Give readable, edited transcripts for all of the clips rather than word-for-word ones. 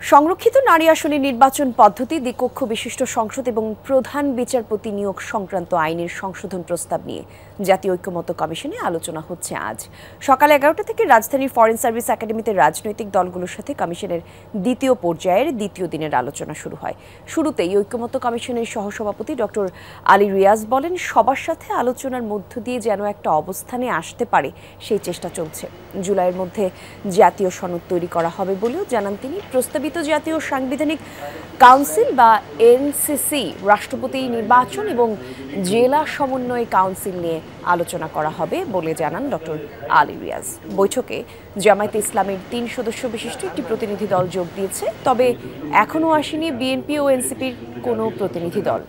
সংরক্ষিত নারী আসনে নির্বাচন পদ্ধতি, দ্বিকক্ষ বিশিষ্ট সংসদ এবং প্রধান বিচারপতি নিয়োগ সংক্রান্ত আইনের সংশোধন প্রস্তাব নিয়ে জাতীয় ঐক্যমত্য কমিশনে আলোচনা হচ্ছে আজ সকাল 11টা থেকে রাজধানীর ফরেন সার্ভিস একাডেমিতে রাজনৈতিক দলগুলোর সাথে কমিশনের দ্বিতীয় পর্যায়ের দ্বিতীয় দিনের আলোচনা শুরু হয়। শুরুতেই ঐক্যমত্য কমিশনের সহসভাপতি ডক্টর আলী রিয়াজ বলেন, সবার সাথে আলোচনার মধ্য দিয়ে যেন একটা অবস্থানে আসতে পারে সেই চেষ্টা চলছে। জুলাইয়ের মধ্যে জাতীয় সনদ তৈরি করা হবে বলেও জানান তিনি। প্রস্তাবিত জাতীয় সাংবিধানিক কাউন্সিল বা এনসিসি, রাষ্ট্রপতি নির্বাচন এবং জেলা সমন্বয় কাউন্সিল নিয়ে আলোচনা করা হবে বলে জানান ডক্টর আলী রিয়াজ। বৈঠকে জামায়াতে ইসলামের 3 সদস্য বিশিষ্ট একটি প্রতিনিধি দল যোগ দিয়েছে, তবে এখনও আসেনি বিএনপি ও এনসিপির কোনো প্রতিনিধি দল।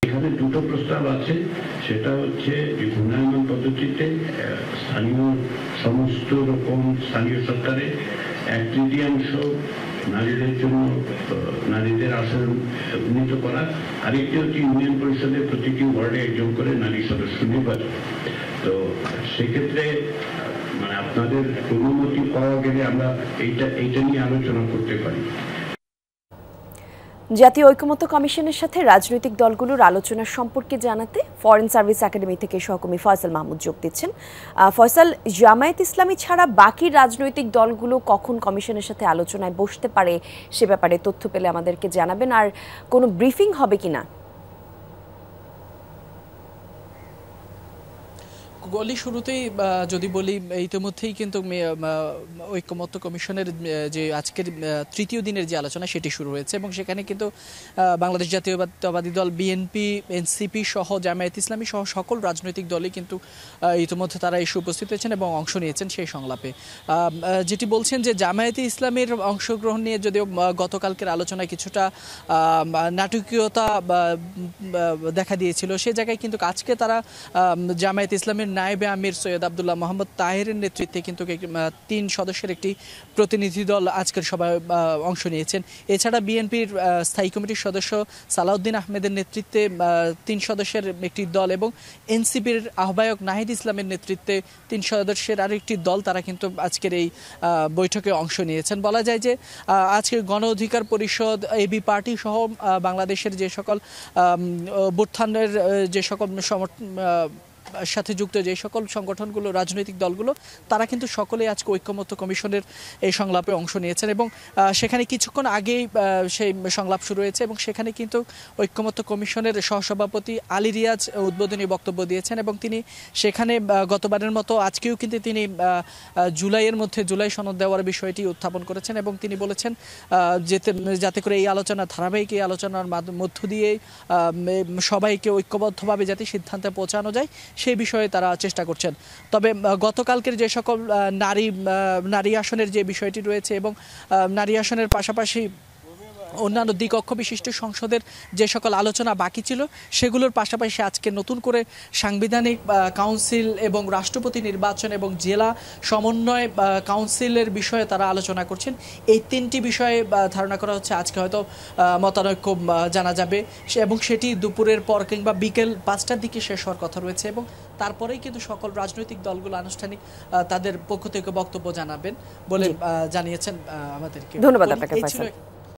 এখানে দুটো প্রস্তাব আছে, সেটা হচ্ছে যে ঘূর্ণায়মান পদ্ধতিতে স্থানীয় সমস্ত রকম স্থানীয় সরকারে 1/3 নারীদের জন্য নারীদের আসন উন্নীত করা, আরেকটি হচ্ছে ইউনিয়ন পরিষদের প্রতিটি ওয়ার্ডে একজন করে নারী সদস্য নির্বাচন। তো সেক্ষেত্রে মানে আপনাদের অনুমতি পাওয়া গেলে আমরা এইটা নিয়ে আলোচনা করতে পারি। জাতীয় ঐক্যমত্য কমিশনের সাথে রাজনৈতিক দলগুলোর আলোচনা সম্পর্কে জানাতে ফরেন সার্ভিস একাডেমি থেকে সহকর্মী ফয়সাল মাহমুদ যোগ দিচ্ছেন। ফয়সাল, জামায়াত ইসলামী ছাড়া বাকি রাজনৈতিক দলগুলো কখন কমিশনের সাথে আলোচনায় বসতে পারে সে ব্যাপারে তথ্য পেলে আমাদেরকে জানাবেন, আর কোনো ব্রিফিং হবে কিনা? গলি শুরুতেই যদি বলি, ইতিমধ্যেই কিন্তু ঐক্যমত্য কমিশনের যে আজকের তৃতীয় দিনের যে আলোচনা সেটি শুরু হয়েছে এবং সেখানে কিন্তু বাংলাদেশ জাতীয়তাবাদী দল, বিএনপি, এনসিপি সহ জামায়াত ইসলামী সহ সকল রাজনৈতিক দলই কিন্তু ইতিমধ্যে তারা এসে উপস্থিত হয়েছেন এবং অংশ নিয়েছেন সেই সংলাপে। যেটি বলছেন যে জামায়াতে ইসলামের অংশগ্রহণ নিয়ে যদিও গতকালকের আলোচনায় কিছুটা নাটকীয়তা দেখা দিয়েছিল, সে জায়গায় কিন্তু আজকে তারা জামায়াত ইসলামের নায়েবে আমির সৈয়দ আব্দুল্লাহ মোহাম্মদ তাহেরের নেতৃত্বে কিন্তু 3 সদস্যের একটি প্রতিনিধি দল আজকের সভায় অংশ নিয়েছেন। এছাড়া বিএনপির স্থায়ী কমিটির সদস্য সালাউদ্দিন আহমেদের নেতৃত্বে 3 সদস্যের একটি দল এবং এনসিপির আহ্বায়ক নাহিদ ইসলামের নেতৃত্বে 3 সদস্যের আরেকটি দল, তারা কিন্তু আজকের এই বৈঠকে অংশ নিয়েছেন। বলা যায় যে আজকে গণ অধিকার পরিষদ, এবি পার্টি সহ বাংলাদেশের যে সকল অভ্যুত্থানের যে সকল সাথে যুক্ত যে সকল সংগঠনগুলো, রাজনৈতিক দলগুলো, তারা কিন্তু সকলেই আজকে ঐক্যমত্য কমিশনের এই সংলাপে অংশ নিয়েছেন এবং সেখানে কিছুক্ষণ আগেই সেই সংলাপ শুরু হয়েছে এবং সেখানে কিন্তু ঐক্যমত্য কমিশনের সহসভাপতি আলী রিয়াজ উদ্বোধনী বক্তব্য দিয়েছেন এবং তিনি সেখানে গতবারের মতো আজকেও কিন্তু তিনি জুলাইয়ের মধ্যে জুলাই সনদ দেওয়ার বিষয়টি উত্থাপন করেছেন এবং তিনি বলেছেন যাতে করে এই আলোচনা ধারাবাহিক, এই আলোচনার মধ্য দিয়ে সবাইকে ঐক্যবদ্ধভাবে যাতে সিদ্ধান্তে পৌঁছানো যায় সেই বিষয়ে তারা চেষ্টা করছেন। তবে গতকালকের যে সকল নারী আসনের যে বিষয়টি রয়েছে এবং নারী আসনের পাশাপাশি অন্যান্য দ্বিকক্ষ বিশিষ্ট সংসদের যে সকল আলোচনা বাকি ছিল সেগুলোর পাশাপাশি আজকে নতুন করে সাংবিধানিক কাউন্সিল এবং রাষ্ট্রপতি নির্বাচন এবং জেলা সমন্বয় কাউন্সিলের বিষয়ে তারা আলোচনা করছেন। এই 3টি বিষয়ে ধারণা করা হচ্ছে আজকে হয়তো মতানৈক্য জানা যাবে এবং সেটি দুপুরের পর কিংবা বিকেল 5টার দিকে শেষ হওয়ার কথা রয়েছে এবং তারপরেই কিন্তু সকল রাজনৈতিক দলগুলো আনুষ্ঠানিক তাদের পক্ষ থেকে বক্তব্য জানাবেন বলে জানিয়েছেন আমাদেরকে। ধন্যবাদ আপনাকে।